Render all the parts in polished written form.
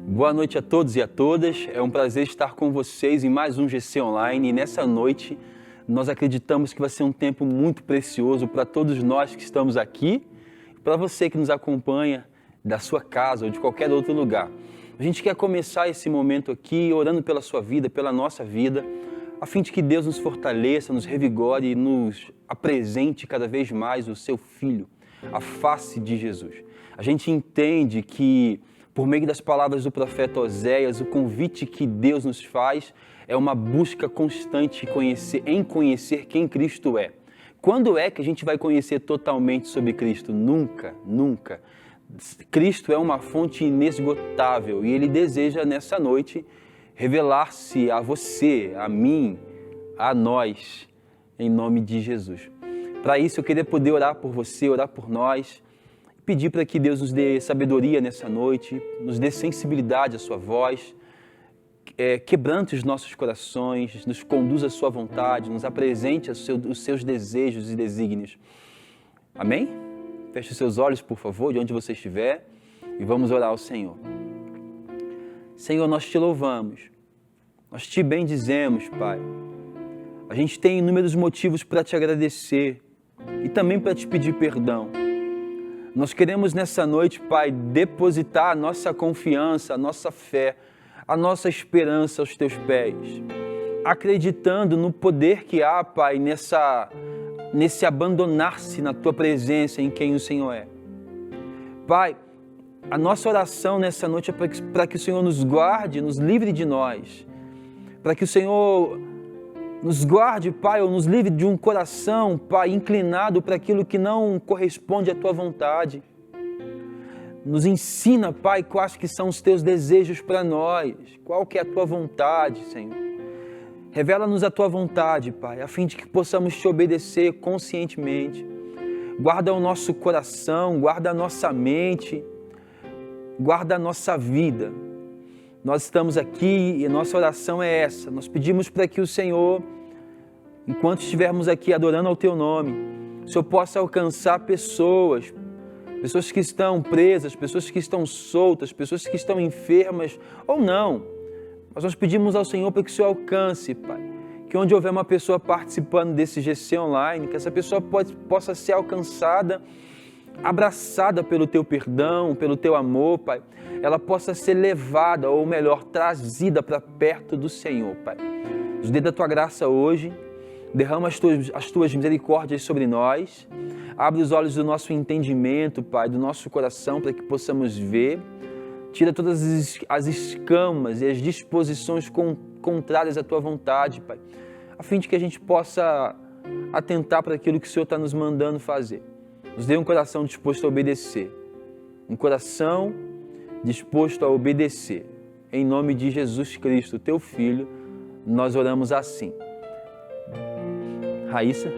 Boa noite a todos e a todas. É um prazer estar com vocês em mais um GC Online. E nessa noite, nós acreditamos que vai ser um tempo muito precioso para todos nós que estamos aqui e para você que nos acompanha da sua casa ou de qualquer outro lugar. A gente quer começar esse momento aqui orando pela sua vida, pela nossa vida, a fim de que Deus nos fortaleça, nos revigore e nos apresente cada vez mais o seu Filho, a face de Jesus. A gente entende que, por meio das palavras do profeta Oséias, o convite que Deus nos faz é uma busca constante em conhecer quem Cristo é. Quando é que a gente vai conhecer totalmente sobre Cristo? Nunca, nunca. Cristo é uma fonte inesgotável e Ele deseja nessa noite revelar-se a você, a mim, a nós, em nome de Jesus. Para isso eu queria poder orar por você, orar por nós, pedir para que Deus nos dê sabedoria nessa noite, nos dê sensibilidade à sua voz, quebrante os nossos corações, nos conduza à sua vontade, nos apresente os seus desejos e desígnios. Amém? Feche os seus olhos, por favor, de onde você estiver, e vamos orar ao Senhor. Senhor, nós te louvamos, nós te bendizemos, Pai. A gente tem inúmeros motivos para te agradecer e também para te pedir perdão. Nós queremos nessa noite, Pai, depositar a nossa confiança, a nossa fé, a nossa esperança aos teus pés, acreditando no poder que há, Pai, nesse abandonar-se na tua presença em quem o Senhor é. Pai, a nossa oração nessa noite é para que o Senhor nos guarde, nos livre de nós, para que o Senhor nos guarde, Pai, ou nos livre de um coração, Pai, inclinado para aquilo que não corresponde à Tua vontade. Nos ensina, Pai, quais que são os Teus desejos para nós, qual que é a Tua vontade, Senhor. Revela-nos a Tua vontade, Pai, a fim de que possamos Te obedecer conscientemente. Guarda o nosso coração, guarda a nossa mente, guarda a nossa vida. Nós estamos aqui e a nossa oração é essa. Nós pedimos para que o Senhor, enquanto estivermos aqui adorando ao Teu nome, o Senhor possa alcançar pessoas que estão presas, pessoas que estão soltas, pessoas que estão enfermas ou não. Mas nós pedimos ao Senhor para que o Senhor alcance, Pai. Que onde houver uma pessoa participando desse GC Online, que essa pessoa possa ser alcançada, abraçada pelo Teu perdão, pelo Teu amor, Pai. Ela possa ser levada, ou melhor, trazida para perto do Senhor, Pai. Nos dê da Tua graça hoje, derrama as Tuas misericórdias sobre nós, abre os olhos do nosso entendimento, Pai, do nosso coração, para que possamos ver, tira todas as escamas e as disposições contrárias à Tua vontade, Pai, a fim de que a gente possa atentar para aquilo que o Senhor está nos mandando fazer. Nos dê um coração disposto a obedecer, um coração disposto a obedecer. Em nome de Jesus Cristo, Teu Filho, nós oramos assim. Raíssa?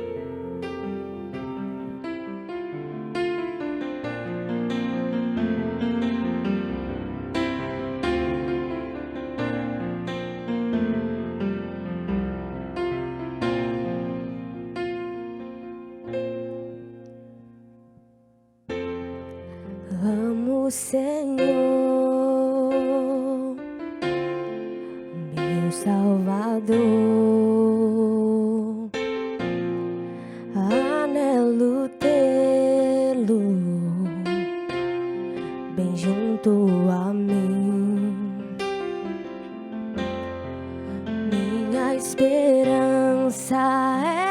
Amo o Senhor, meu Salvador, anelo tê-lo bem junto a mim. Minha esperança é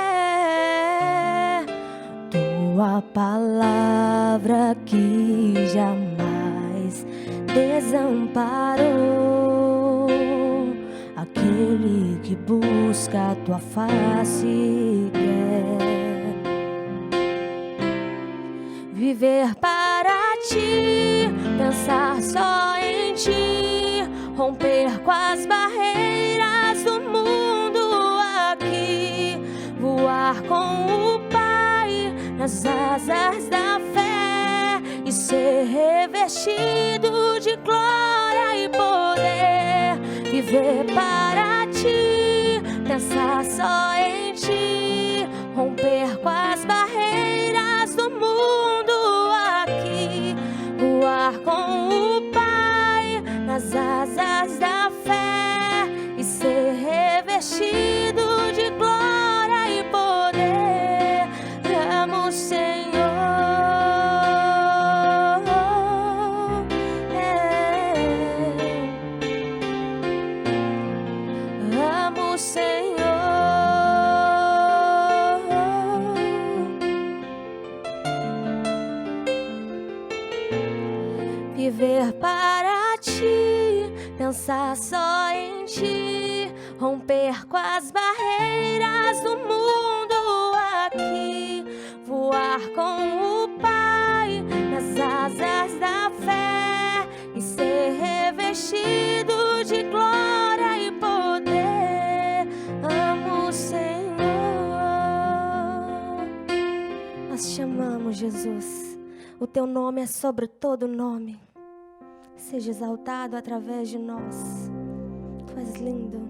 Tua palavra que jamais desamparou aquele que busca a Tua face quer viver para Ti, pensar só em Ti, romper com as barreiras do mundo aqui, voar com o Pai nas asas da fé e ser revestido de glória e poder, viver para Ti, pensar só em Ti, romper com as barreiras do mundo aqui, voar com o Pai nas asas da fé e ser revestido de glória e poder. Amo o Senhor, amo o Senhor. Viver para ti, pensar só em ti, romper com as barreiras do mundo aqui, voar com o Pai nas asas da fé e ser revestido de glória e poder. Amo o Senhor. Nós te amamos, Jesus. O teu nome é sobre todo nome. Seja exaltado através de nós. Tu és lindo.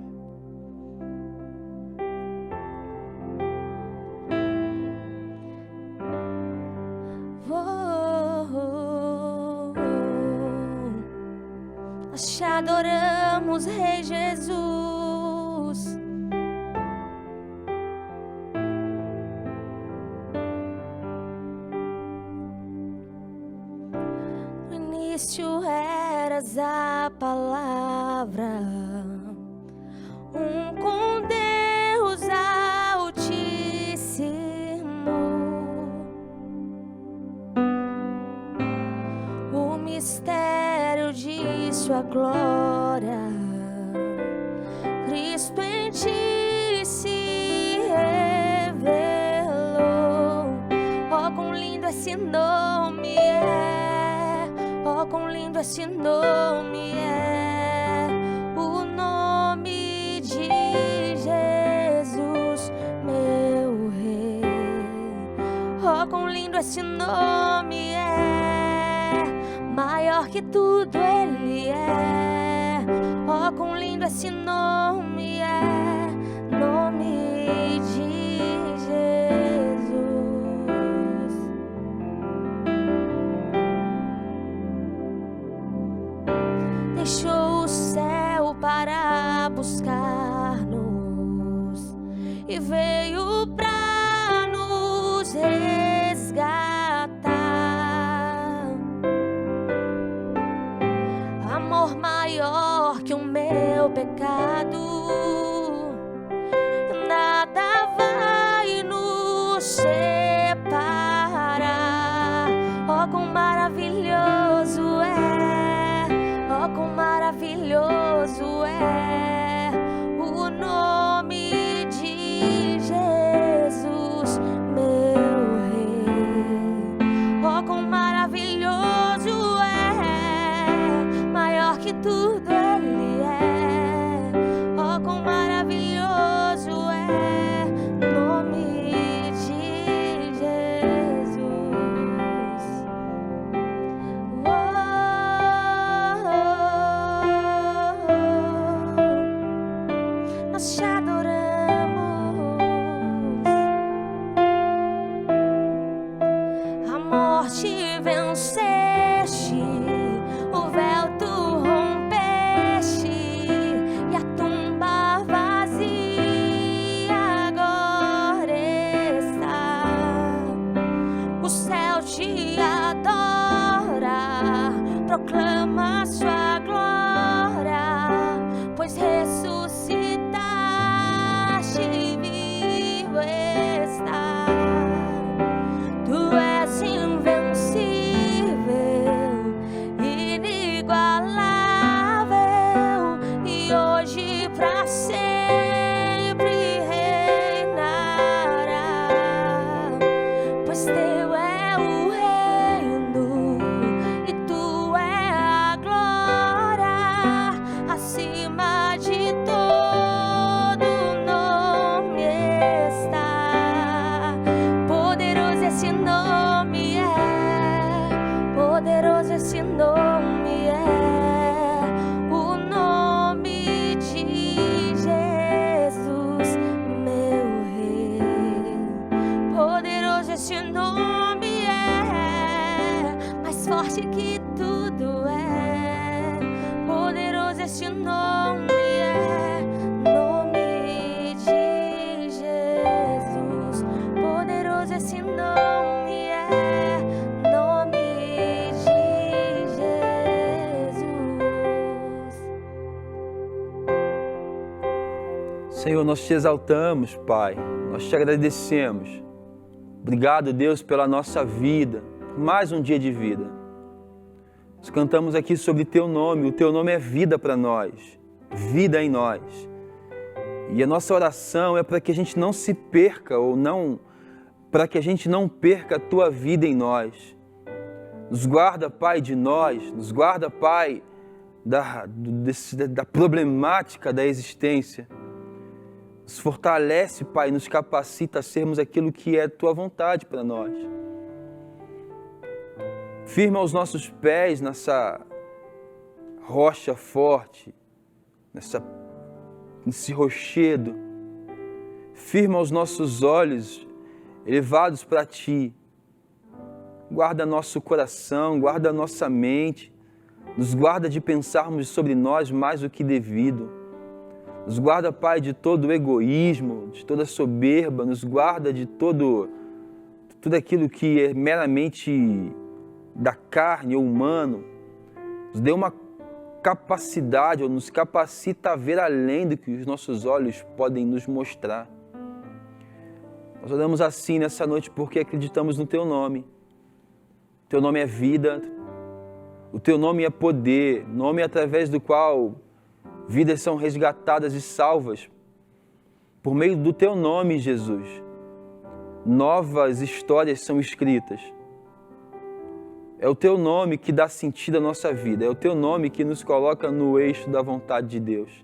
Nós te adoramos, Rei Jesus. No início eras a palavra, com Deus Altíssimo. O mistério de sua glória, Cristo em ti se revelou. Oh, quão lindo esse nome é! Oh, quão lindo esse nome é! O nome de Jesus, meu Rei. Oh, quão lindo esse nome é! Maior que tudo Ele é. Oh, quão lindo esse nome é. Nome de Jesus. Deixou o céu para buscar-nos e veio pra nos resgatar. Amor maior que o meu pecado, nada vai nos separar. Oh, quão maravilhoso é! Oh, quão maravilhoso é o nome de Jesus, meu Rei. Oh, quão maravilhoso é! Maior que tudo Ele é. Oh, quão maravilhoso é nome de Jesus. Oh, nós te adoramos. A morte venceste, o véu tu rompeste. esse nome é nome de Jesus. Poderoso esse nome é nome de Jesus. Senhor, nós te exaltamos, Pai, nós te agradecemos. Obrigado, Deus, pela nossa vida, por mais um dia de vida. Nós cantamos aqui sobre Teu nome, o Teu nome é vida para nós, vida em nós. E a nossa oração é para que a gente não se perca, para que a gente não perca a Tua vida em nós. Nos guarda, Pai, de nós, nos guarda, Pai, da problemática da existência. Nos fortalece, Pai, nos capacita a sermos aquilo que é Tua vontade para nós. Firma os nossos pés nessa rocha forte, nesse rochedo. Firma os nossos olhos elevados para Ti. Guarda nosso coração, guarda nossa mente. Nos guarda de pensarmos sobre nós mais do que devido. Nos guarda, Pai, de todo o egoísmo, de toda a soberba. Nos guarda de tudo aquilo que é meramente da carne ou humano. Nos dê uma capacidade, ou nos capacita a ver além do que os nossos olhos podem nos mostrar. Nós oramos assim nessa noite porque acreditamos no Teu nome. O Teu nome é vida, o Teu nome é poder, nome através do qual vidas são resgatadas e salvas. Por meio do Teu nome, Jesus, novas histórias são escritas. É o Teu nome que dá sentido à nossa vida. É o Teu nome que nos coloca no eixo da vontade de Deus.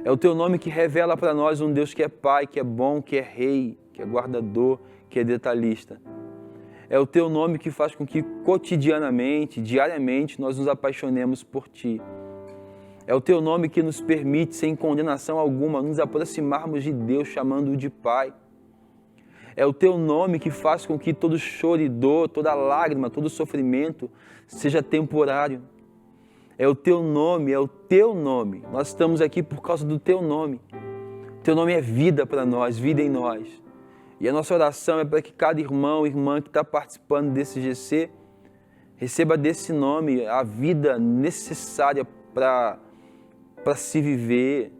É o Teu nome que revela para nós um Deus que é Pai, que é bom, que é Rei, que é guardador, que é detalhista. É o Teu nome que faz com que cotidianamente, diariamente, nós nos apaixonemos por Ti. É o Teu nome que nos permite, sem condenação alguma, nos aproximarmos de Deus, chamando-o de Pai. É o Teu nome que faz com que todo choro e dor, toda lágrima, todo sofrimento seja temporário. É o Teu nome, é o Teu nome. Nós estamos aqui por causa do Teu nome. O Teu nome é vida para nós, vida em nós. E a nossa oração é para que cada irmão e irmã que está participando desse GC receba desse nome a vida necessária para se viver.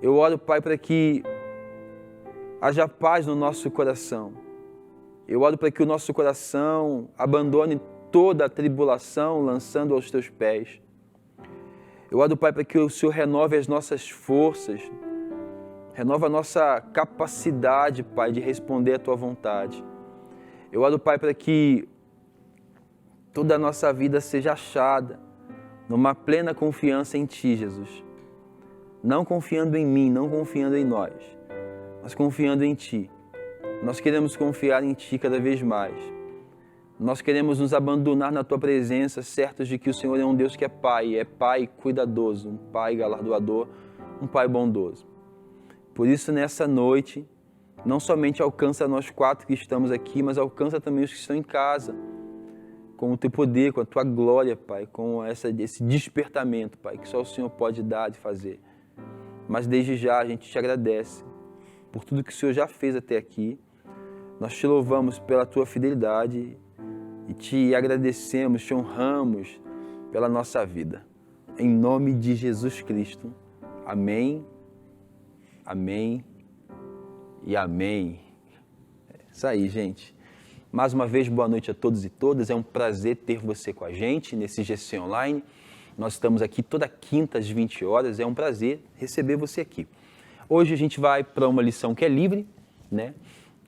Eu oro, Pai, para que haja paz no nosso coração. Eu oro para que o nosso coração abandone toda a tribulação, lançando aos Teus pés. Eu oro, Pai, para que o Senhor renove as nossas forças, renova a nossa capacidade, Pai, de responder à Tua vontade. Eu oro, Pai, para que toda a nossa vida seja achada numa plena confiança em Ti, Jesus. Não confiando em mim, não confiando em nós, mas confiando em Ti. Nós queremos confiar em Ti cada vez mais. Nós queremos nos abandonar na Tua presença, certos de que o Senhor é um Deus que é Pai cuidadoso, um Pai galardoador, um Pai bondoso. Por isso, nessa noite, não somente alcança nós 4 que estamos aqui, mas alcança também os que estão em casa, com o Teu poder, com a Tua glória, Pai, com esse despertamento, Pai, que só o Senhor pode dar e fazer. Mas desde já a gente Te agradece por tudo que o Senhor já fez até aqui. Nós Te louvamos pela Tua fidelidade e Te agradecemos, Te honramos pela nossa vida. Em nome de Jesus Cristo. Amém, amém e amém. Isso aí, gente. Mais uma vez, boa noite a todos e todas. É um prazer ter você com a gente nesse GC Online. Nós estamos aqui toda quinta às 20 horas. É um prazer receber você aqui. Hoje a gente vai para uma lição que é livre, né?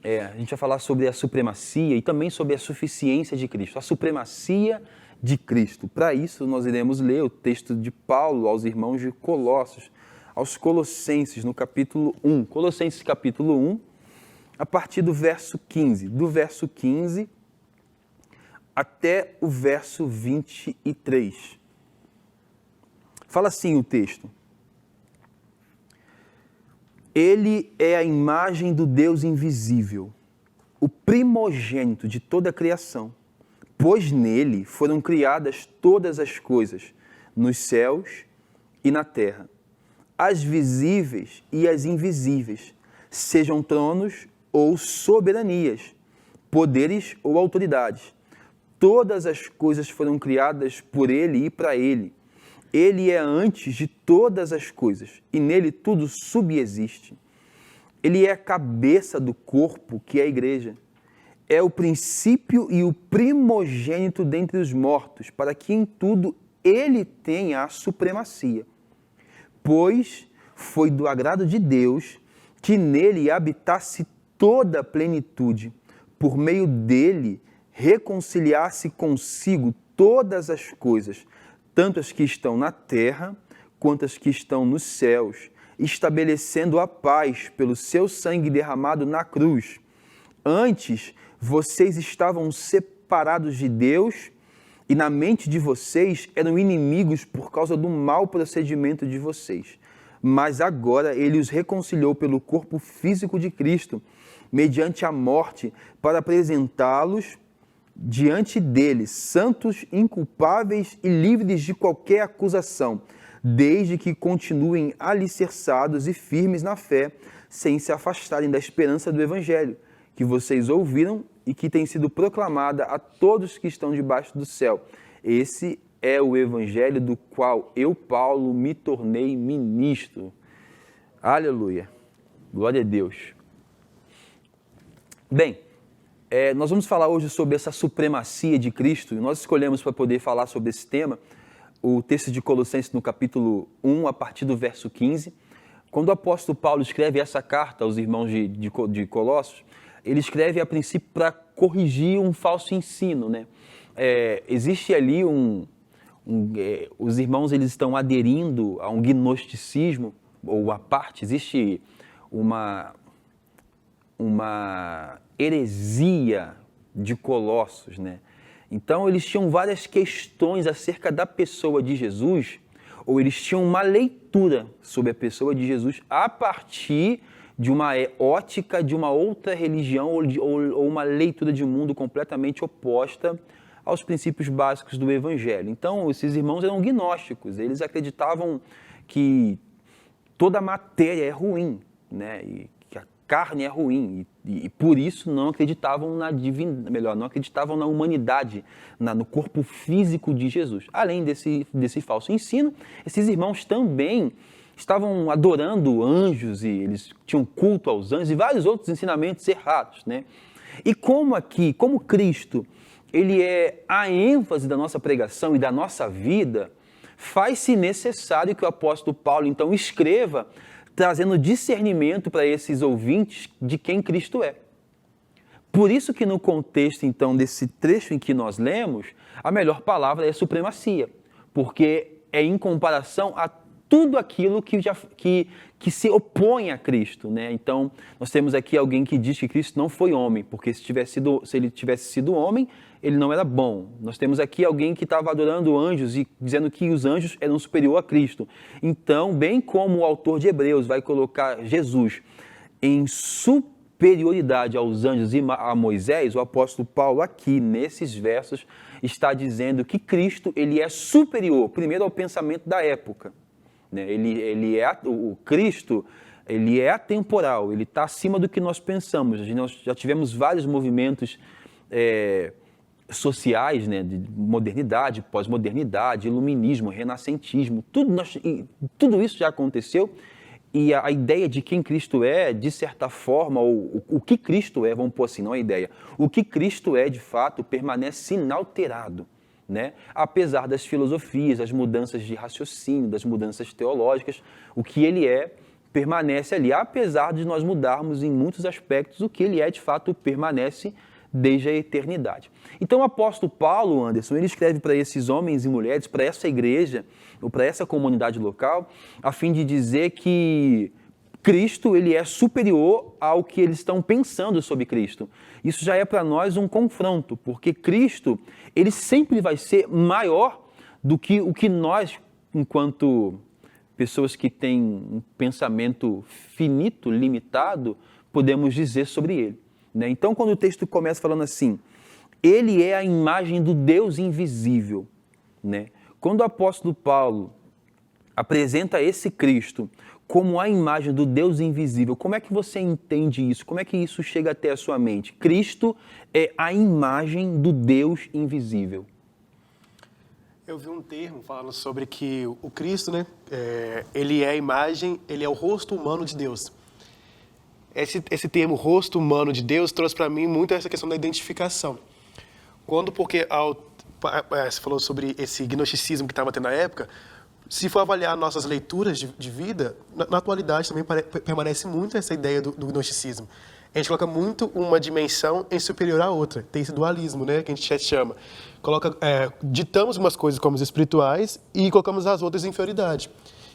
A gente vai falar sobre a supremacia e também sobre a suficiência de Cristo. A supremacia de Cristo. Para isso, nós iremos ler o texto de Paulo aos irmãos de Colossos, aos Colossenses, no capítulo 1. Colossenses, capítulo 1, a partir do verso 15. Do verso 15 até o verso 23. Fala assim o texto. Ele é a imagem do Deus invisível, o primogênito de toda a criação, pois nele foram criadas todas as coisas, nos céus e na terra, as visíveis e as invisíveis, sejam tronos ou soberanias, poderes ou autoridades. Todas as coisas foram criadas por Ele e para Ele. Ele é antes de todas as coisas e nele tudo subsiste. Ele é a cabeça do corpo, que é a igreja. É o princípio e o primogênito dentre os mortos, para que em tudo Ele tenha a supremacia. Pois foi do agrado de Deus que nele habitasse toda a plenitude, por meio dele reconciliasse consigo todas as coisas, tanto as que estão na terra quanto as que estão nos céus, estabelecendo a paz pelo seu sangue derramado na cruz. Antes, vocês estavam separados de Deus e na mente de vocês eram inimigos por causa do mau procedimento de vocês. Mas agora ele os reconciliou pelo corpo físico de Cristo, mediante a morte, para apresentá-los diante dele, santos, inculpáveis e livres de qualquer acusação, desde que continuem alicerçados e firmes na fé, sem se afastarem da esperança do Evangelho, que vocês ouviram e que tem sido proclamada a todos que estão debaixo do céu. Esse é o Evangelho do qual eu, Paulo, me tornei ministro. Aleluia. Glória a Deus. Bem, nós vamos falar hoje sobre essa supremacia de Cristo. Nós escolhemos para poder falar sobre esse tema o texto de Colossenses no capítulo 1, a partir do verso 15. Quando o apóstolo Paulo escreve essa carta aos irmãos de Colossos, ele escreve a princípio para corrigir um falso ensino, né? Existe ali os irmãos eles estão aderindo a um gnosticismo, ou a parte, existe uma heresia de Colossos, né? Então eles tinham várias questões acerca da pessoa de Jesus, ou eles tinham uma leitura sobre a pessoa de Jesus a partir de uma ótica de uma outra religião ou uma leitura de mundo completamente oposta aos princípios básicos do Evangelho. Então, esses irmãos eram gnósticos, eles acreditavam que toda a matéria é ruim, né? E que a carne é ruim, e por isso não acreditavam não acreditavam na humanidade, no corpo físico de Jesus. Além desse falso ensino, esses irmãos também estavam adorando anjos, e eles tinham culto aos anjos, e vários outros ensinamentos errados, né? E como Cristo, ele é a ênfase da nossa pregação e da nossa vida, faz-se necessário que o apóstolo Paulo, então, escreva, trazendo discernimento para esses ouvintes de quem Cristo é. Por isso que no contexto, então, desse trecho em que nós lemos, a melhor palavra é supremacia, porque é em comparação a tudo aquilo que se opõe a Cristo, né? Então, nós temos aqui alguém que diz que Cristo não foi homem, porque se ele tivesse sido homem, ele não era bom. Nós temos aqui alguém que estava adorando anjos e dizendo que os anjos eram superior a Cristo. Então, bem como o autor de Hebreus vai colocar Jesus em superioridade aos anjos e a Moisés, o apóstolo Paulo aqui, nesses versos, está dizendo que Cristo ele é superior, primeiro ao pensamento da época. O Cristo, ele é atemporal, ele está acima do que nós pensamos. Nós já tivemos vários movimentos sociais, né, de modernidade, pós-modernidade, iluminismo, renascentismo, tudo isso já aconteceu, e a ideia de quem Cristo é, de certa forma, o que Cristo é, vamos pôr assim, não a ideia, o que Cristo é, de fato, permanece inalterado, né? Apesar das filosofias, das mudanças de raciocínio, das mudanças teológicas, o que ele é permanece ali, apesar de nós mudarmos em muitos aspectos, o que ele é, de fato, permanece desde a eternidade. Então o apóstolo Paulo, Anderson, ele escreve para esses homens e mulheres, para essa igreja, ou para essa comunidade local, a fim de dizer que Cristo ele é superior ao que eles estão pensando sobre Cristo. Isso já é para nós um confronto, porque Cristo ele sempre vai ser maior do que o que nós, enquanto pessoas que têm um pensamento finito, limitado, podemos dizer sobre ele. Então, quando o texto começa falando assim, ele é a imagem do Deus invisível, né? quando o apóstolo Paulo apresenta esse Cristo como a imagem do Deus invisível, como é que você entende isso? Como é que isso chega até a sua mente? Cristo é a imagem do Deus invisível. Eu vi um termo falando sobre que o Cristo, né, ele é a imagem, ele é o rosto humano de Deus. Esse termo rosto humano de Deus trouxe para mim muito essa questão da identificação. Porque você falou sobre esse gnosticismo que estava tendo na época, se for avaliar nossas leituras de vida, na atualidade também permanece muito essa ideia do gnosticismo. A gente coloca muito uma dimensão em superior à outra. Tem esse dualismo, né, que a gente chama. Ditamos umas coisas como espirituais e colocamos as outras em inferioridade.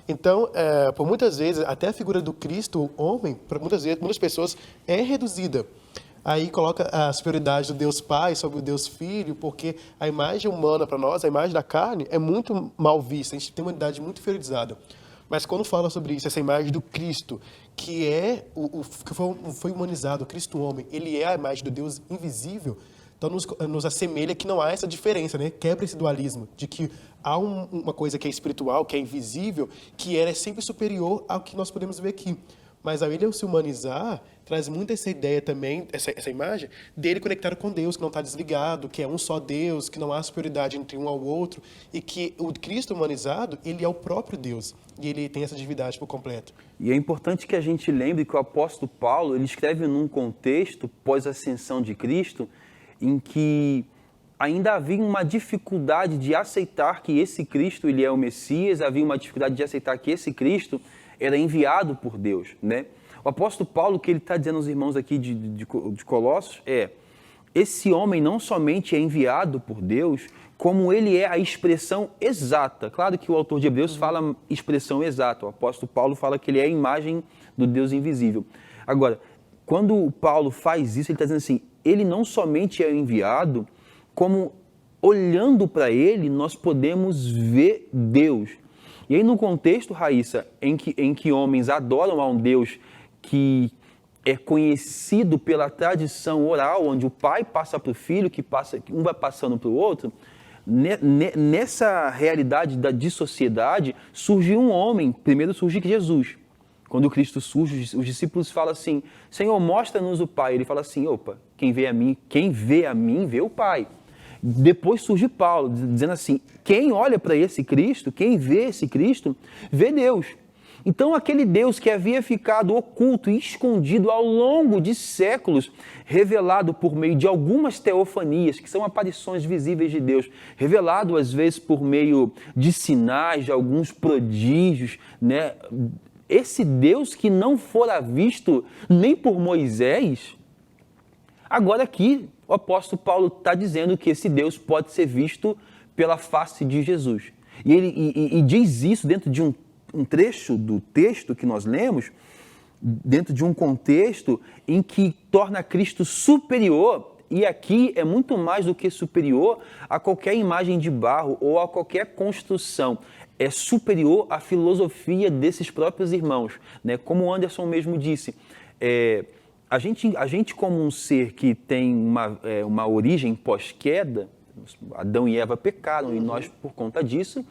Então, por muitas vezes, até a figura do Cristo, o homem, para muitas pessoas, é reduzida. Aí coloca a superioridade do Deus Pai sobre o Deus Filho, porque a imagem humana para nós, a imagem da carne, é muito mal vista. A gente tem uma unidade muito inferiorizada. Mas quando fala sobre isso, essa imagem do Cristo, que é que foi humanizado, o Cristo homem, ele é a imagem do Deus invisível, então nos assemelha que não há essa diferença, né? Quebra esse dualismo, de que há uma coisa que é espiritual, que é invisível, que é sempre superior ao que nós podemos ver aqui. Mas ao ele se humanizar, traz muito essa ideia também, essa imagem, dele conectado com Deus, que não está desligado, que é um só Deus, que não há superioridade entre um ao outro, e que o Cristo humanizado, ele é o próprio Deus, e ele tem essa divindade por completo. E é importante que a gente lembre que o apóstolo Paulo, ele escreve num contexto, pós-ascensão de Cristo, em que ainda havia uma dificuldade de aceitar que esse Cristo, ele é o Messias, havia uma dificuldade de aceitar que esse Cristo era enviado por Deus, né? O apóstolo Paulo, o que ele está dizendo aos irmãos aqui de Colossos esse homem não somente é enviado por Deus, como ele é a expressão exata. Claro que o autor de Hebreus fala expressão exata, o apóstolo Paulo fala que ele é a imagem do Deus invisível. Agora, quando Paulo faz isso, ele está dizendo assim, ele não somente é enviado, como olhando para ele, nós podemos ver Deus. E aí no contexto, Raíssa, em que homens adoram a um Deus que é conhecido pela tradição oral, onde o pai passa para o filho, que um vai passando para o outro, nessa realidade de sociedade, surge um homem, primeiro surge Jesus. Quando Cristo surge, os discípulos falam assim, Senhor, mostra-nos o Pai. Ele fala assim, opa, quem vê a mim, vê o Pai. Depois surge Paulo, dizendo assim, quem olha para esse Cristo, quem vê esse Cristo, vê Deus. Então aquele Deus que havia ficado oculto e escondido ao longo de séculos, revelado por meio de algumas teofanias, que são aparições visíveis de Deus, revelado às vezes por meio de sinais, de alguns prodígios, né? Esse Deus que não fora visto nem por Moisés, agora aqui o apóstolo Paulo está dizendo que esse Deus pode ser visto pela face de Jesus. E ele diz isso dentro de um trecho do texto que nós lemos, dentro de um contexto em que torna Cristo superior, e aqui é muito mais do que superior a qualquer imagem de barro ou a qualquer construção. É superior à filosofia desses próprios irmãos, né? Como o Anderson mesmo disse, a gente como um ser que tem uma origem pós-queda, Adão e Eva pecaram, e nós, por conta disso,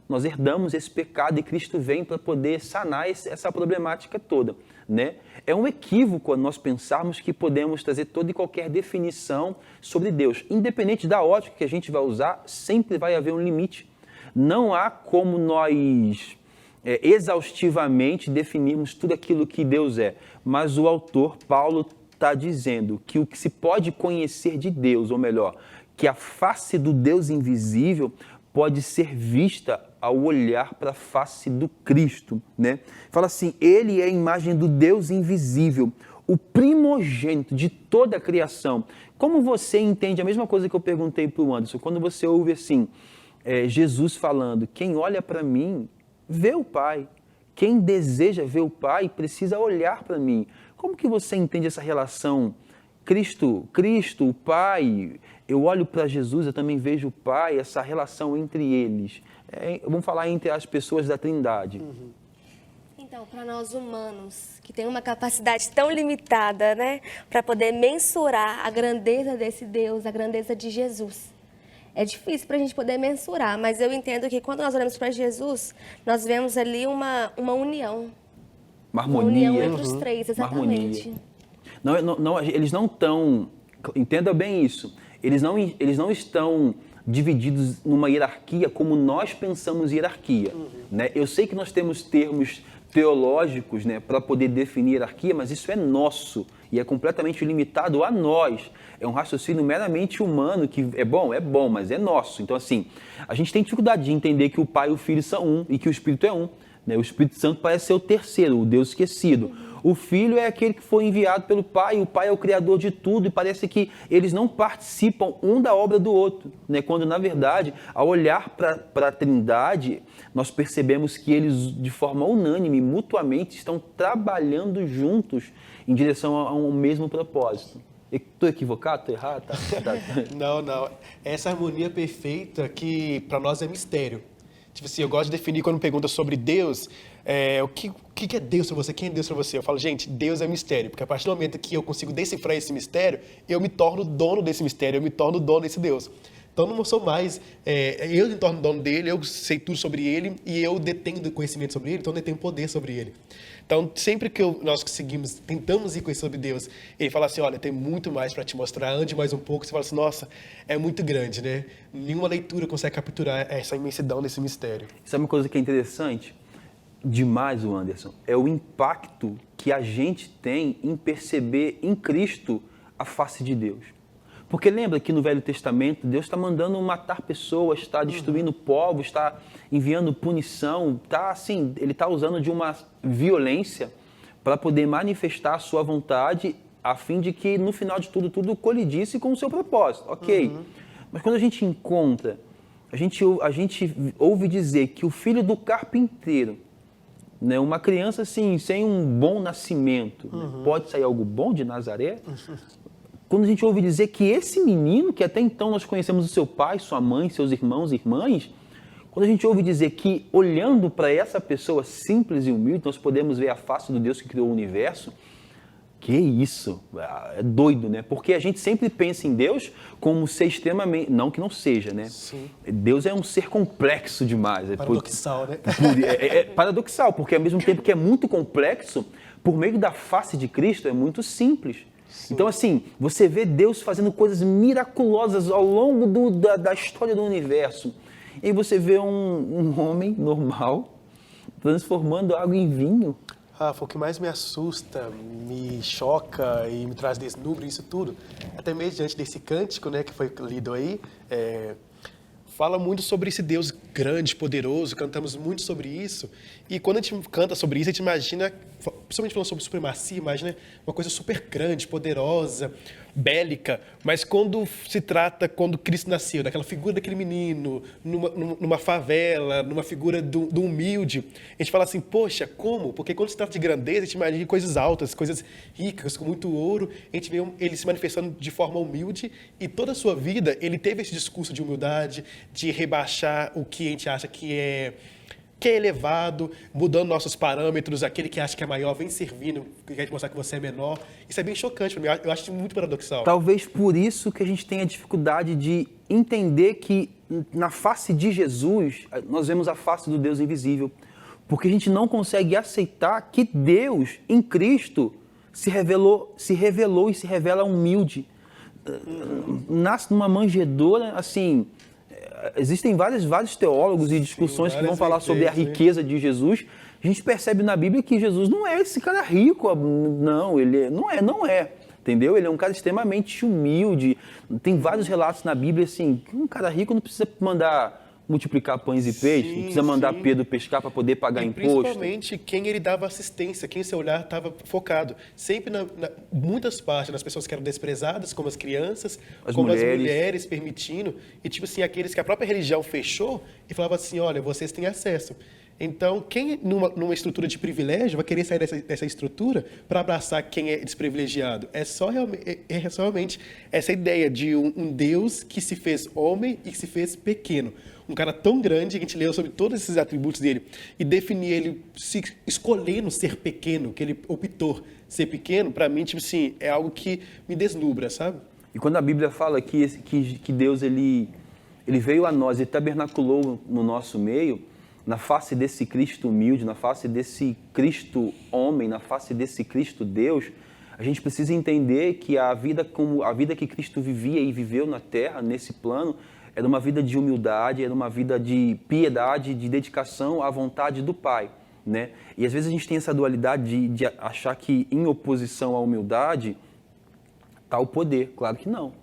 nós herdamos esse pecado e Cristo vem para poder sanar essa problemática toda, né? É um equívoco nós pensarmos que podemos trazer toda e qualquer definição sobre Deus. Independente da ótica que a gente vai usar, sempre vai haver um limite. Não há como nós exaustivamente definirmos tudo aquilo que Deus é. Mas o autor, Paulo, está dizendo que o que se pode conhecer de Deus, ou melhor, que a face do Deus invisível pode ser vista ao olhar para a face do Cristo, né? Fala assim, ele é a imagem do Deus invisível, o primogênito de toda a criação. Como você entende a mesma coisa que eu perguntei para o Anderson, quando você ouve assim, Jesus falando, quem olha para mim, vê o Pai. Quem deseja ver o Pai, precisa olhar para mim. Como que você entende essa relação? Cristo, o Pai, eu olho para Jesus, eu também vejo o Pai, essa relação entre eles. Vamos falar entre as pessoas da Trindade. Então, para nós humanos, que tem uma capacidade tão limitada, né, para poder mensurar a grandeza desse Deus, a grandeza de Jesus, É difícil para a gente poder mensurar, mas eu entendo que quando nós olhamos para Jesus, nós vemos ali uma união. Uma Uma união harmonia. entre os três, Uma harmonia. exatamente. Eles não estão, entenda bem isso, eles não estão divididos numa hierarquia como nós pensamos hierarquia. Né? Eu sei que nós temos termos teológicos, né, para poder definir hierarquia, mas isso é nosso e é completamente limitado a nós. É um raciocínio meramente humano que é bom, mas é nosso. Então, assim, a gente tem dificuldade de entender que o Pai e o Filho são um e que o Espírito é um. Né? O Espírito Santo parece ser o terceiro, o Deus esquecido. O Filho é aquele que foi enviado pelo Pai, o Pai é o Criador de tudo, e parece que eles não participam um da obra do outro, né? Quando, na verdade, ao olhar para a Trindade, nós percebemos que eles, de forma unânime, mutuamente, estão trabalhando juntos em direção a um mesmo propósito. Estou equivocado? Estou errado? Tá. Não. Essa harmonia perfeita que para nós é mistério. Tipo assim, eu gosto de definir quando pergunta sobre Deus, o que é Deus para você? Quem é Deus para você? Eu falo, gente, Deus é mistério, porque a partir do momento que eu consigo decifrar esse mistério, eu me torno dono desse mistério, eu me torno dono desse Deus. Então não sou mais, eu me torno dono dele, eu sei tudo sobre ele e eu detenho conhecimento sobre ele, então eu detenho poder sobre ele. Então, sempre que nós tentamos ir conhecer sobre Deus, ele fala assim, olha, tem muito mais para te mostrar, ande mais um pouco. Você fala assim, nossa, é muito grande, né? Nenhuma leitura consegue capturar essa imensidão desse mistério. Sabe uma coisa que é interessante? Demais, o Anderson, é o impacto que a gente tem em perceber em Cristo a face de Deus. Porque lembra que no Velho Testamento, Deus está mandando matar pessoas, está destruindo povos, está enviando punição, ele está usando de uma violência para poder manifestar a sua vontade, a fim de que, no final de tudo colidisse com o seu propósito. Ok. Mas quando a gente encontra, a gente ouve dizer que o filho do carpinteiro, né, uma criança assim, sem um bom nascimento, né, pode sair algo bom de Nazaré? Quando a gente ouve dizer que esse menino, que até então nós conhecemos o seu pai, sua mãe, seus irmãos e irmãs, quando a gente ouve dizer que, olhando para essa pessoa simples e humilde, nós podemos ver a face do Deus que criou o universo, que isso? É doido, né? Porque a gente sempre pensa em Deus como ser extremamente... Não que não seja, né? Sim. Deus é um ser complexo demais. Paradoxal, né? É paradoxal, porque ao mesmo tempo que é muito complexo, por meio da face de Cristo é muito simples. Sim. Então, assim, você vê Deus fazendo coisas miraculosas ao longo da história do universo. E aí você vê um homem normal transformando água em vinho. Foi o que mais me assusta, me choca e me traz desnúbrio, isso tudo. Até mesmo diante desse cântico, né, que foi lido aí, fala muito sobre esse Deus grande, poderoso, cantamos muito sobre isso. E quando a gente canta sobre isso, a gente imagina, principalmente falando sobre supremacia, imagina uma coisa super grande, poderosa, bélica. Mas quando Cristo nasceu, daquela figura daquele menino, numa favela, numa figura do humilde, a gente fala assim, poxa, como? Porque quando se trata de grandeza, a gente imagina coisas altas, coisas ricas, com muito ouro. A gente vê ele se manifestando de forma humilde e toda a sua vida ele teve esse discurso de humildade, de rebaixar o que a gente acha que é elevado, mudando nossos parâmetros, aquele que acha que é maior vem servindo, que quer mostrar que você é menor. Isso é bem chocante para mim, eu acho muito paradoxal. Talvez por isso que a gente tenha dificuldade de entender que na face de Jesus nós vemos a face do Deus invisível, porque a gente não consegue aceitar que Deus, em Cristo, se revelou e se revela humilde. Nasce numa manjedoura, assim... Existem vários teólogos e discussões que vão falar sobre a riqueza de Jesus. A gente percebe na Bíblia que Jesus não é esse cara rico, não, ele não é, entendeu? Ele é um cara extremamente humilde. Tem vários relatos na Bíblia, assim, que um cara rico não precisa mandar multiplicar pães e peixes, não precisa mandar Pedro pescar para poder pagar imposto. Principalmente quem ele dava assistência, quem seu olhar estava focado. Sempre, muitas partes, nas pessoas que eram desprezadas, como as crianças, as mulheres, permitindo. E, tipo assim, aqueles que a própria religião fechou e falava assim, olha, vocês têm acesso. Então, quem numa estrutura de privilégio vai querer sair dessa estrutura para abraçar quem é desprivilegiado? É só realmente essa ideia de um Deus que se fez homem e que se fez pequeno. Um cara tão grande, que a gente leu sobre todos esses atributos dele, e definir ele se escolhendo ser pequeno, que ele optou ser pequeno, para mim, tipo assim, é algo que me deslumbra, sabe? E quando a Bíblia fala que Deus, ele Ele veio a nós e tabernaculou no nosso meio, na face desse Cristo humilde, na face desse Cristo homem, na face desse Cristo Deus. A gente precisa entender que a vida que Cristo vivia e viveu na terra, nesse plano, era uma vida de humildade, era uma vida de piedade, de dedicação à vontade do Pai, né? E às vezes a gente tem essa dualidade de achar que em oposição à humildade está o poder. Claro que não.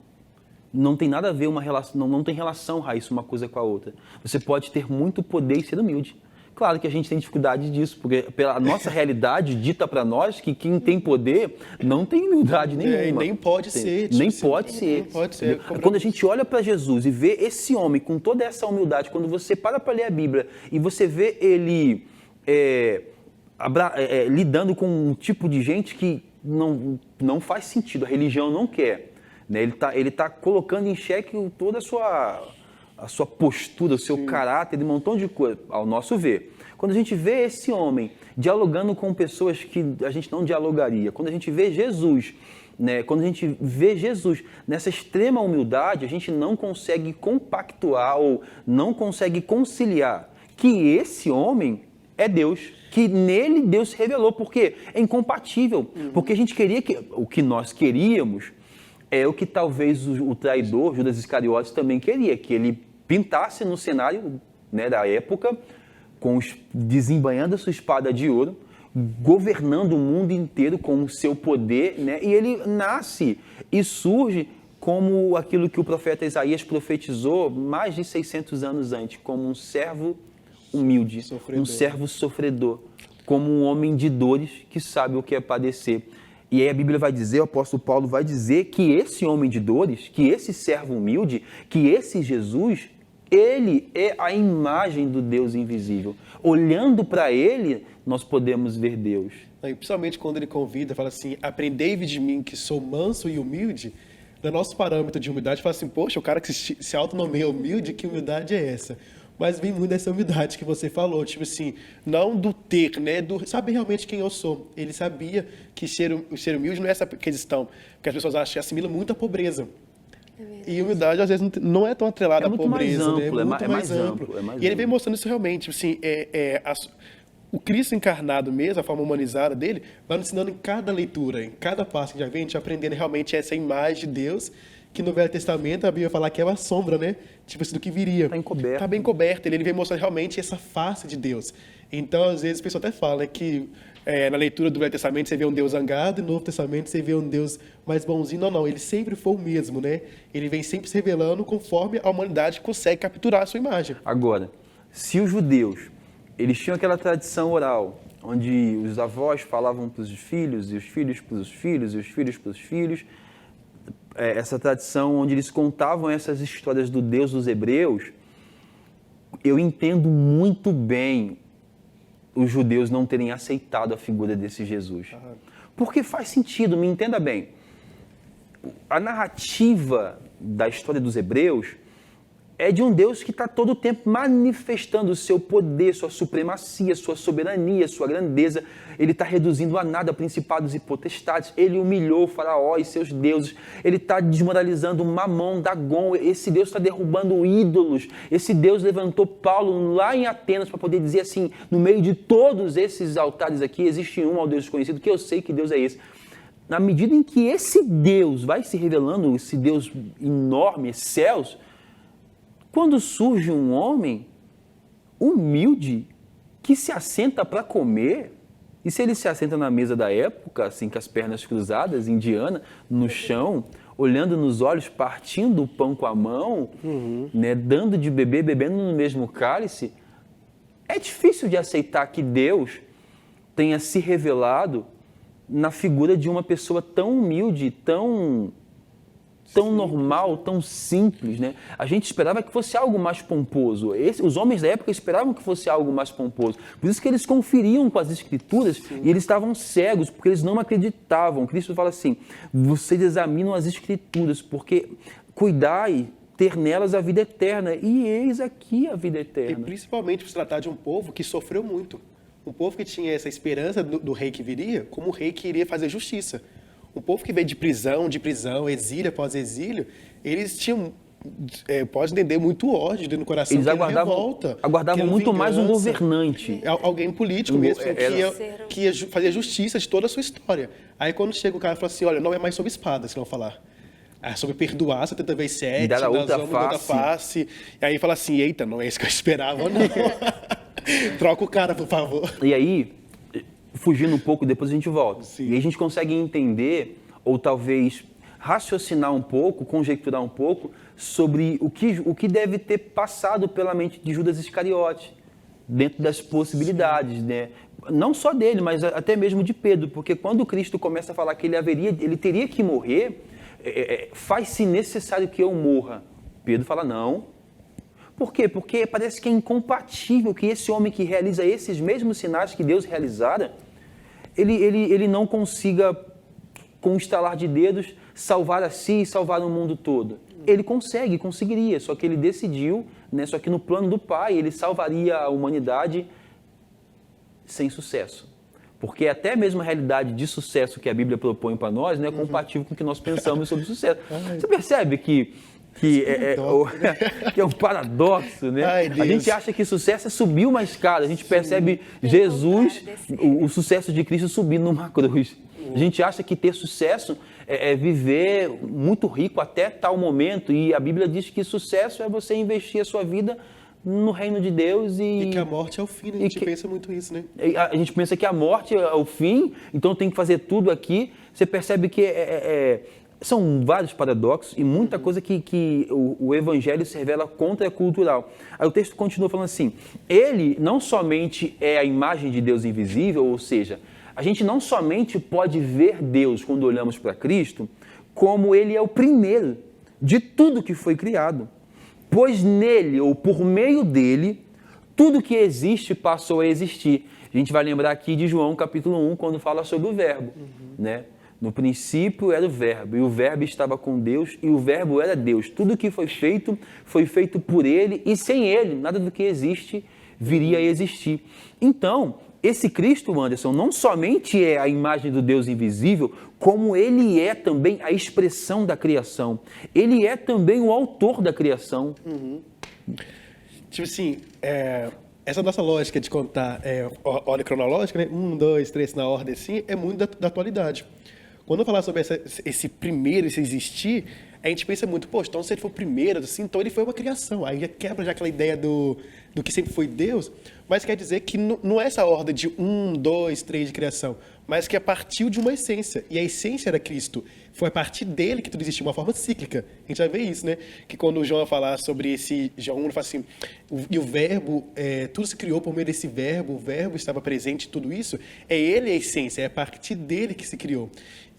Não tem nada a ver uma relação, não tem relação, Raíssa, uma coisa com a outra. Você pode ter muito poder e ser humilde. Claro que a gente tem dificuldade disso, porque pela nossa realidade dita para nós que quem tem poder não tem humildade nenhuma. Nem pode ser. Nem pode ser. Quando a gente olha para Jesus e vê esse homem com toda essa humildade, quando você para ler a Bíblia e você vê ele lidando com um tipo de gente que não faz sentido, a religião não quer. Né? Ele tá colocando em xeque toda a sua postura, o seu caráter, de um montão de coisa, ao nosso ver. Quando a gente vê esse homem dialogando com pessoas que a gente não dialogaria, quando a gente vê Jesus, né, quando a gente vê Jesus nessa extrema humildade, a gente não consegue compactuar ou não consegue conciliar que esse homem é Deus, que nele Deus se revelou, porque é incompatível, porque a gente queria o que nós queríamos é o que talvez o traidor, Judas Iscariotes, também queria, que ele pintasse no cenário, né, da época, desembanhando a sua espada de ouro, governando o mundo inteiro com o seu poder, né, e ele nasce e surge como aquilo que o profeta Isaías profetizou mais de 600 anos antes, como um servo humilde, um servo sofredor, como um homem de dores que sabe o que é padecer. E aí a Bíblia vai dizer, o apóstolo Paulo vai dizer que esse homem de dores, que esse servo humilde, que esse Jesus, ele é a imagem do Deus invisível. Olhando para ele, nós podemos ver Deus. E principalmente quando ele convida, fala assim, aprendei de mim que sou manso e humilde, no nosso parâmetro de humildade, fala assim, poxa, o cara que se autonomeia humilde, que humildade é essa? Mas vem muito dessa humildade que você falou, tipo assim, não do ter, né, do saber realmente quem eu sou. Ele sabia que ser humilde não é essa questão, porque as pessoas acham que assimilam muito a pobreza. E humildade, às vezes, não é tão atrelada à pobreza, amplo, né? É muito mais amplo. E ele vem mostrando isso realmente, assim, o Cristo encarnado mesmo, a forma humanizada dele, vai nos ensinando em cada leitura, em cada passo que já vem, a gente aprendendo realmente essa imagem de Deus, que no Velho Testamento a Bíblia fala que é uma sombra, né? Tipo assim, do que viria. Está encoberto. Está bem encoberto. Ele vem mostrando realmente essa face de Deus. Então, às vezes, a pessoa até fala que na leitura do Velho Testamento você vê um Deus zangado e no Novo Testamento você vê um Deus mais bonzinho. Não, ele sempre foi o mesmo, né? Ele vem sempre se revelando conforme a humanidade consegue capturar a sua imagem. Agora, se os judeus, eles tinham aquela tradição oral, onde os avós falavam para os filhos, e os filhos para os filhos, e os filhos para os filhos, essa tradição onde eles contavam essas histórias do Deus dos hebreus, eu entendo muito bem os judeus não terem aceitado a figura desse Jesus. Porque faz sentido, me entenda bem. A narrativa da história dos hebreus é de um Deus que está todo o tempo manifestando o seu poder, sua supremacia, sua soberania, sua grandeza. Ele está reduzindo a nada principados e potestades. Ele humilhou o faraó e seus deuses. Ele está desmoralizando Mamon, Dagon. Esse Deus está derrubando ídolos. Esse Deus levantou Paulo lá em Atenas para poder dizer assim, no meio de todos esses altares aqui, existe um ao Deus desconhecido, que eu sei que Deus é esse. Na medida em que esse Deus vai se revelando, esse Deus enorme, céus, quando surge um homem humilde que se assenta para comer, e se ele se assenta na mesa da época, assim, com as pernas cruzadas, indiana, no chão, olhando nos olhos, partindo o pão com a mão, né, dando de beber, bebendo no mesmo cálice, é difícil de aceitar que Deus tenha se revelado na figura de uma pessoa tão humilde, tão normal, tão simples, né? A gente esperava que fosse algo mais pomposo. Os homens da época esperavam que fosse algo mais pomposo. Por isso que eles conferiam com as escrituras e eles estavam cegos, porque eles não acreditavam. Cristo fala assim, vocês examinam as escrituras, porque cuidai, ter nelas a vida eterna. E eis aqui a vida eterna. E principalmente por se tratar de um povo que sofreu muito. Um povo que tinha essa esperança do rei que viria, como um rei que iria fazer justiça. Um povo que veio de prisão, exílio após exílio, eles tinham pode entender muito ódio dentro do coração, Eles aguardavam muito mais um governante. Alguém político mesmo, que ia fazer justiça de toda a sua história. Aí quando chega o cara e fala assim, olha, não é mais sobre espadas que vão falar. É sobre perdoar 70 vezes 7, dar a outra face. E aí fala assim, eita, não é isso que eu esperava, não. Troca o cara, por favor. E aí, fugindo um pouco, depois a gente volta. Sim. E aí a gente consegue entender, ou talvez raciocinar um pouco, conjecturar um pouco, sobre o que deve ter passado pela mente de Judas Iscariote, dentro das possibilidades, né? Não só dele, mas até mesmo de Pedro, porque quando Cristo começa a falar que ele teria que morrer, faz-se necessário que eu morra. Pedro fala, não. Por quê? Porque parece que é incompatível que esse homem que realiza esses mesmos sinais que Deus realizara, ele não consiga, com um estalar de dedos, salvar a si e salvar o mundo todo. Ele conseguiria, só que ele decidiu, né, só que no plano do Pai, ele salvaria a humanidade sem sucesso. Porque até mesmo a realidade de sucesso que a Bíblia propõe para nós não é compatível com o que nós pensamos sobre sucesso. Você percebe que é um paradoxo, né? Ai, a gente acha que sucesso é subir uma escada, a gente percebe Jesus, o sucesso de Cristo subindo numa cruz. A gente acha que ter sucesso é viver muito rico até tal momento, e a Bíblia diz que sucesso é você investir a sua vida no reino de Deus e que a morte é o fim, né? A gente pensa muito isso, né? A gente pensa que a morte é o fim, então tem que fazer tudo aqui. Você percebe que são vários paradoxos e muita coisa que o Evangelho se revela contracultural. Aí o texto continua falando assim, ele não somente é a imagem de Deus invisível, ou seja, a gente não somente pode ver Deus quando olhamos para Cristo, como ele é o primeiro de tudo que foi criado. Pois nele, ou por meio dele, tudo que existe passou a existir. A gente vai lembrar aqui de João capítulo 1, quando fala sobre o verbo, né? No princípio era o verbo, e o verbo estava com Deus, e o verbo era Deus. Tudo que foi feito por ele, e sem ele, nada do que existe viria a existir. Então, esse Cristo, Anderson, não somente é a imagem do Deus invisível, como ele é também a expressão da criação. Ele é também o autor da criação. Tipo assim, essa nossa lógica de contar ordem cronológica, né? 1, 2, 3 na ordem assim, é muito da atualidade. Quando eu falar sobre esse primeiro, esse existir, a gente pensa muito, poxa, então se ele for o primeiro, assim, então ele foi uma criação. Aí quebra já aquela ideia do que sempre foi Deus, mas quer dizer que não é essa ordem de 1, 2, 3 de criação, mas que partiu de uma essência. E a essência era Cristo. Foi a partir dele que tudo existiu, uma forma cíclica. A gente vai ver isso, né? Que quando o João vai falar sobre esse João 1, ele fala assim, e o verbo, tudo se criou por meio desse verbo, o verbo estava presente em tudo isso, é ele a essência, é a partir dele que se criou.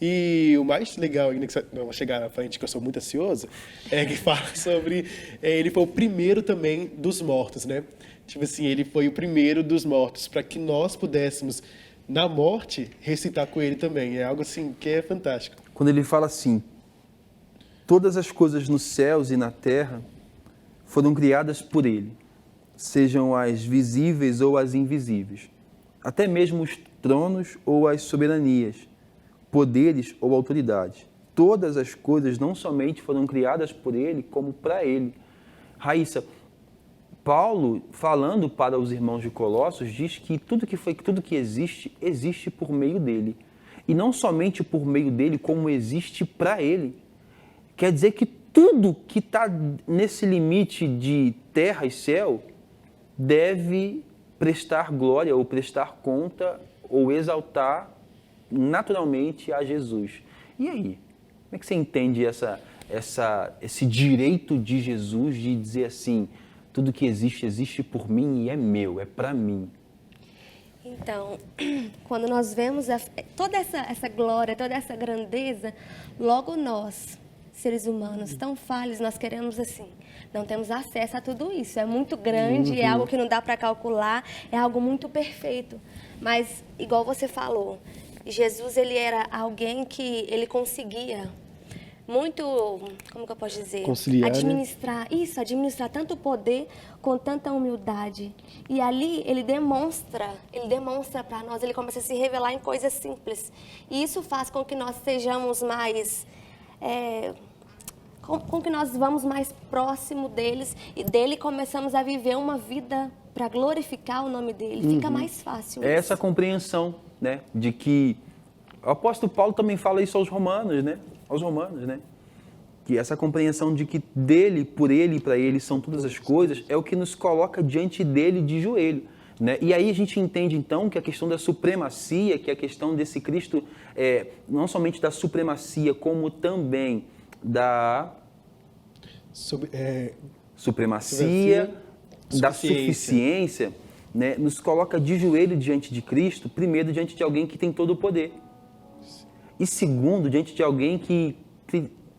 E o mais legal ainda, que não vou chegar na frente, que eu sou muito ansioso, é que fala sobre, ele foi o primeiro também dos mortos, né? Tipo assim, ele foi o primeiro dos mortos, para que nós pudéssemos, na morte, ressuscitar com ele também. É algo assim que é fantástico. Quando ele fala assim, todas as coisas nos céus e na terra foram criadas por ele, sejam as visíveis ou as invisíveis, até mesmo os tronos ou as soberanias, poderes ou autoridades. Todas as coisas não somente foram criadas por ele, como para ele. Raíssa, Paulo, falando para os irmãos de Colossos, diz que tudo que existe, existe por meio dele. E não somente por meio dele, como existe para ele. Quer dizer que tudo que está nesse limite de terra e céu deve prestar glória ou prestar conta ou exaltar naturalmente a Jesus. E aí? Como é que você entende esse direito de Jesus de dizer assim, tudo que existe, existe por mim e é meu, é para mim? Então, quando nós vemos toda essa glória, toda essa grandeza, logo nós, seres humanos tão falhos, nós queremos assim, não temos acesso a tudo isso. É muito grande, é algo que não dá para calcular, é algo muito perfeito. Mas, igual você falou, Jesus, ele era alguém que ele conseguia muito, como que eu posso dizer? Conciliar, administrar, né? Isso, administrar tanto poder com tanta humildade. E ali ele demonstra para nós, ele começa a se revelar em coisas simples. E isso faz com que nós sejamos mais, com que nós vamos mais próximo deles e dele começamos a viver uma vida para glorificar o nome dele. Fica mais fácil. É essa compreensão, né, de que o apóstolo Paulo também fala isso aos romanos, né? Aos romanos, né? Que essa compreensão de que dele, por ele e para ele são todas as coisas, é o que nos coloca diante dele de joelho, né? E aí a gente entende então que a questão da supremacia, que a questão desse Cristo, não somente da supremacia, como também da supremacia, da suficiência, né? Nos coloca de joelho diante de Cristo, primeiro diante de alguém que tem todo o poder. E segundo, diante de alguém que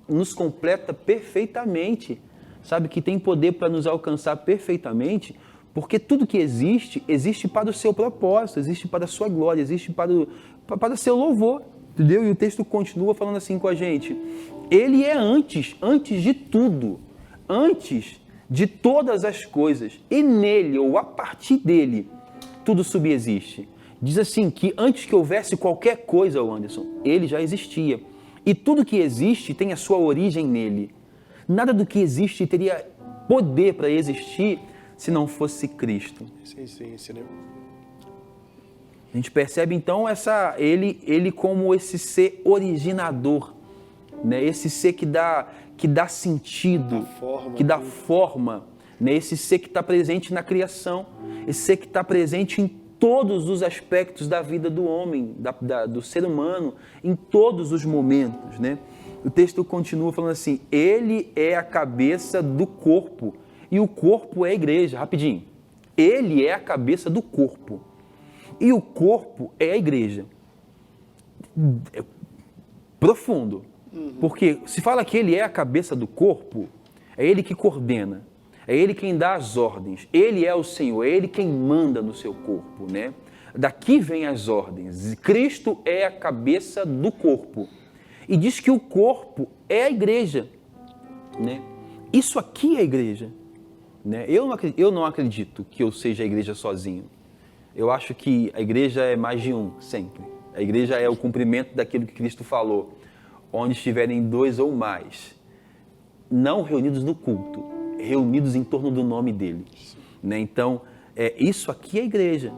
nos completa perfeitamente, sabe? Que tem poder para nos alcançar perfeitamente, porque tudo que existe, existe para o seu propósito, existe para a sua glória, existe para o seu louvor, entendeu? E o texto continua falando assim com a gente. Ele é antes de tudo, antes de todas as coisas, e nele, ou a partir dele, tudo subsiste. Diz assim, que antes que houvesse qualquer coisa, Anderson, ele já existia. E tudo que existe tem a sua origem nele. Nada do que existe teria poder para existir se não fosse Cristo. Essa é a essência, né? A gente percebe então ele como esse ser originador, né? Esse ser que dá sentido, que dá forma, né? Esse ser que está presente na criação, esse ser que está presente em todos os aspectos da vida do homem, do ser humano, em todos os momentos, né? O texto continua falando assim, ele é a cabeça do corpo e o corpo é a igreja. Rapidinho. Ele é a cabeça do corpo e o corpo é a igreja. É profundo. Porque se fala que ele é a cabeça do corpo, é ele que coordena. É ele quem dá as ordens, ele é o Senhor, é ele quem manda no seu corpo, né? Daqui vem as ordens. Cristo é a cabeça do corpo. E diz que o corpo é a igreja, né? Isso aqui é a igreja, né? Eu não acredito que eu seja a igreja sozinho. Eu acho que a igreja é mais de um, sempre. A igreja é o cumprimento daquilo que Cristo falou. Onde estiverem dois ou mais, não reunidos no culto, reunidos em torno do nome dele, né? Então, isso aqui é a igreja.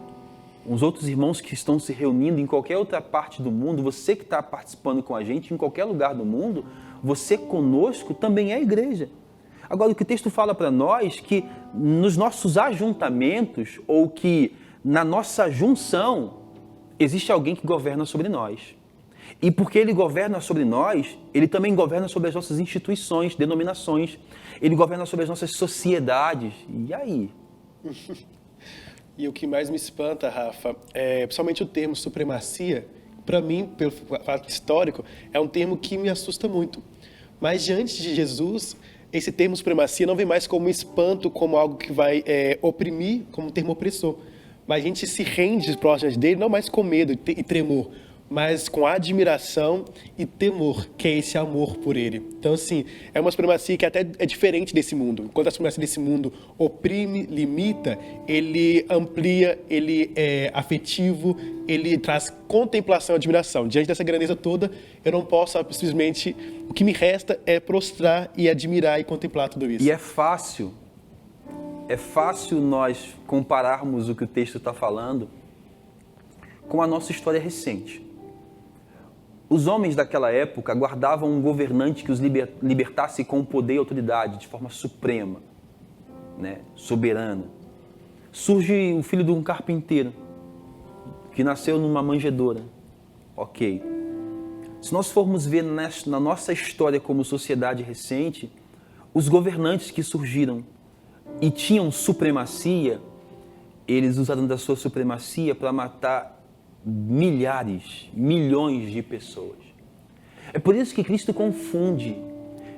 Os outros irmãos que estão se reunindo em qualquer outra parte do mundo, você que está participando com a gente em qualquer lugar do mundo, você conosco também é a igreja. Agora, o que o texto fala para nós, que nos nossos ajuntamentos, ou que na nossa junção, existe alguém que governa sobre nós. E porque ele governa sobre nós, ele também governa sobre as nossas instituições, denominações. Ele governa sobre as nossas sociedades. E aí? E o que mais me espanta, Rafa, principalmente o termo supremacia, para mim, pelo fato histórico, é um termo que me assusta muito. Mas diante de Jesus, esse termo supremacia não vem mais como espanto, como algo que vai oprimir, como um termo opressor. Mas a gente se rende próximo dele, não mais com medo e tremor, mas com admiração e temor, que é esse amor por ele. Então, assim, é uma supremacia que até é diferente desse mundo. Enquanto a supremacia desse mundo oprime, limita, ele amplia, ele é afetivo, ele traz contemplação e admiração. Diante dessa grandeza toda, eu não posso simplesmente... O que me resta é prostrar e admirar e contemplar tudo isso. E é fácil nós compararmos o que o texto está falando com a nossa história recente. Os homens daquela época aguardavam um governante que os libertasse com poder e autoridade, de forma suprema, né? Soberana. Surge o filho de um carpinteiro, que nasceu numa manjedoura. Ok. Se nós formos ver na nossa história como sociedade recente, os governantes que surgiram e tinham supremacia, eles usaram da sua supremacia para matar milhares, milhões de pessoas. É por isso que Cristo confunde.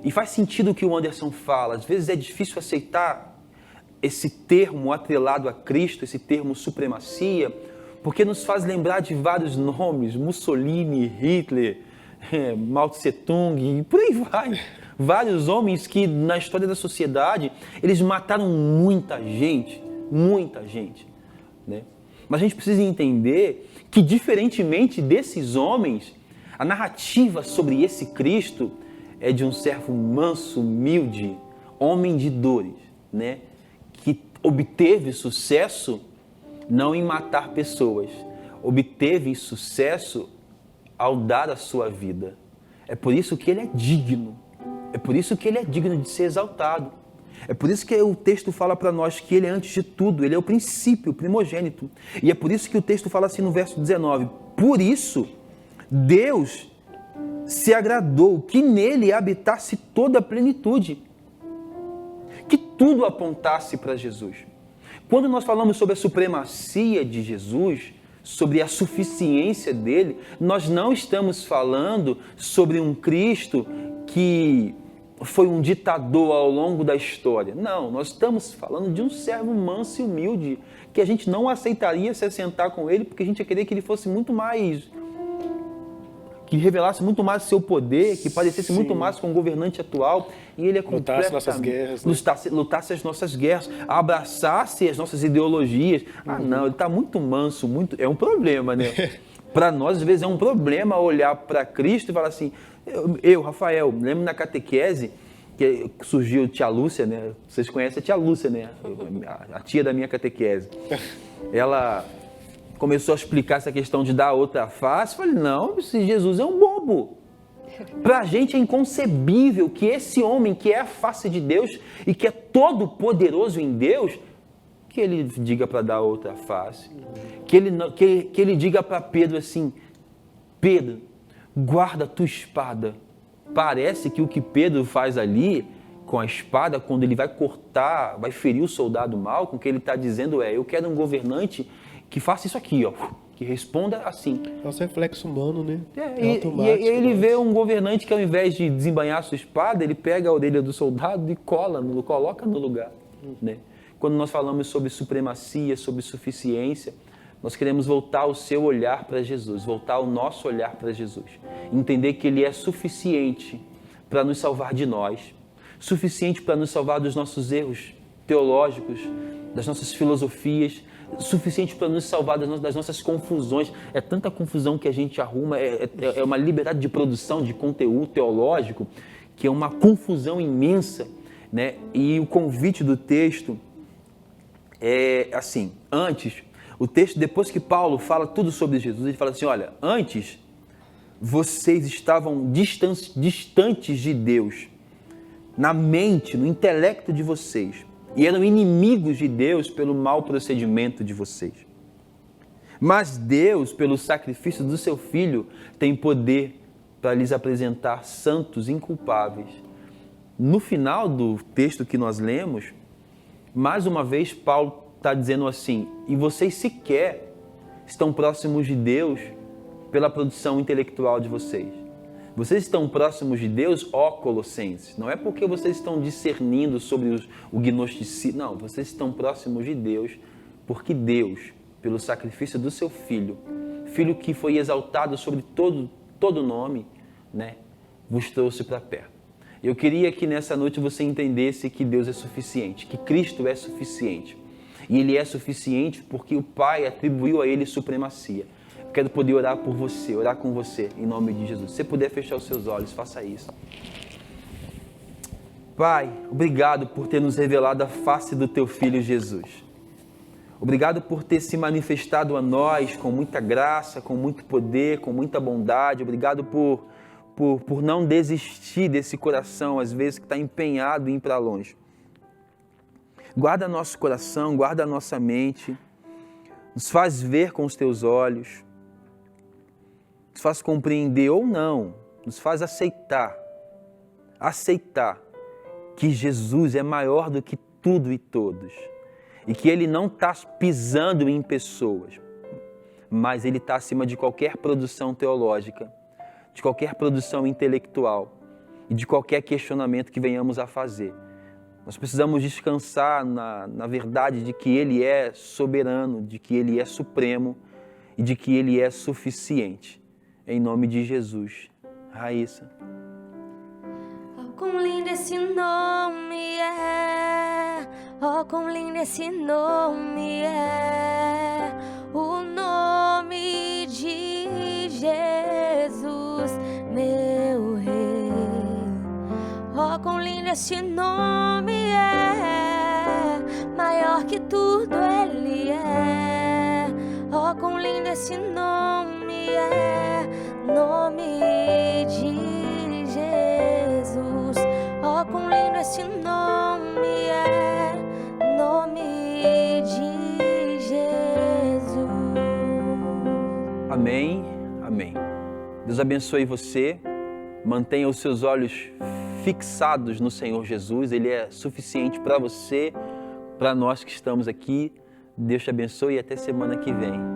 E faz sentido o que o Anderson fala. Às vezes é difícil aceitar esse termo atrelado a Cristo, esse termo supremacia, porque nos faz lembrar de vários nomes, Mussolini, Hitler, Mao Tse Tung, e por aí vai. Vários homens que na história da sociedade, eles mataram muita gente, né? Mas a gente precisa entender que, diferentemente desses homens, a narrativa sobre esse Cristo, é de um servo manso, humilde, homem de dores, né? Que obteve sucesso não em matar pessoas, obteve sucesso ao dar a sua vida. É por isso que ele é digno, é por isso que ele é digno de ser exaltado. É por isso que o texto fala para nós que ele é antes de tudo, ele é o princípio, o primogênito. E é por isso que o texto fala assim no verso 19, por isso Deus se agradou que nele habitasse toda a plenitude, que tudo apontasse para Jesus. Quando nós falamos sobre a supremacia de Jesus, sobre a suficiência dele, nós não estamos falando sobre um Cristo que foi um ditador ao longo da história. Não, nós estamos falando de um servo manso e humilde, que a gente não aceitaria se assentar com ele, porque a gente ia querer que ele fosse muito mais, que revelasse muito mais o seu poder, que parecesse muito mais com o governante atual, e ele é completamente... Lutasse nossas guerras. Né? Lutasse as nossas guerras, abraçasse as nossas ideologias. Ah, não, ele está muito manso, muito... É um problema, né? Para nós, às vezes, é um problema olhar para Cristo e falar assim, Rafael, lembro na catequese, que surgiu tia Lúcia, né? Vocês conhecem a tia Lúcia, né? A tia da minha catequese. Ela começou a explicar essa questão de dar outra face. Eu falei, não, esse Jesus é um bobo. Para a gente é inconcebível que esse homem, que é a face de Deus e que é todo poderoso em Deus, que ele diga para dar outra face. Que ele diga para Pedro assim, Pedro, guarda a tua espada. Parece que o que Pedro faz ali com a espada, quando ele vai cortar, vai ferir o soldado mau, com o que ele está dizendo eu quero um governante que faça isso aqui, ó, que responda assim. Nosso reflexo humano, né? E ele vê um governante que ao invés de desembainhar a sua espada, ele pega a orelha do soldado e coloca no lugar. Né? Quando nós falamos sobre supremacia, sobre suficiência, nós queremos voltar o seu olhar para Jesus, voltar o nosso olhar para Jesus. Entender que Ele é suficiente para nos salvar de nós, suficiente para nos salvar dos nossos erros teológicos, das nossas filosofias, suficiente para nos salvar das nossas confusões. É tanta confusão que a gente arruma, é uma liberdade de produção de conteúdo teológico, que é uma confusão imensa, né? E o convite do texto é assim, antes, o texto, depois que Paulo fala tudo sobre Jesus, ele fala assim, olha, antes vocês estavam distantes de Deus, na mente, no intelecto de vocês, e eram inimigos de Deus pelo mau procedimento de vocês. Mas Deus, pelo sacrifício do seu Filho, tem poder para lhes apresentar santos inculpáveis. No final do texto que nós lemos, mais uma vez Paulo está dizendo assim, e vocês sequer estão próximos de Deus pela produção intelectual de vocês. Vocês estão próximos de Deus, ó Colossenses. Não é porque vocês estão discernindo sobre o gnosticismo. Não, vocês estão próximos de Deus porque Deus, pelo sacrifício do seu Filho, Filho que foi exaltado sobre todo nome, né, vos trouxe para perto. Eu queria que nessa noite você entendesse que Deus é suficiente, que Cristo é suficiente. E Ele é suficiente porque o Pai atribuiu a Ele supremacia. Quero poder orar por você, orar com você, em nome de Jesus. Se você puder fechar os seus olhos, faça isso. Pai, obrigado por ter nos revelado a face do Teu Filho Jesus. Obrigado por ter se manifestado a nós com muita graça, com muito poder, com muita bondade. Obrigado por não desistir desse coração, às vezes, que está empenhado em ir para longe. Guarda nosso coração, guarda a nossa mente. Nos faz ver com os Teus olhos. Nos faz compreender ou não, nos faz aceitar que Jesus é maior do que tudo e todos. E que Ele não está pisando em pessoas, mas Ele está acima de qualquer produção teológica, de qualquer produção intelectual e de qualquer questionamento que venhamos a fazer. Nós precisamos descansar na verdade de que Ele é soberano, de que Ele é supremo e de que Ele é suficiente. Em nome de Jesus. Raíssa. Oh, quão lindo esse nome é. Oh, quão lindo esse nome é. O nome de Jesus, meu Rei. esse nome é, maior que tudo Ele é. Oh, quão lindo esse nome é, nome de Jesus. Oh, quão lindo esse nome é, nome de Jesus. Amém, amém. Deus abençoe você. Mantenha os seus olhos fixados no Senhor Jesus. Ele é suficiente para você, para nós que estamos aqui. Deus te abençoe e até semana que vem.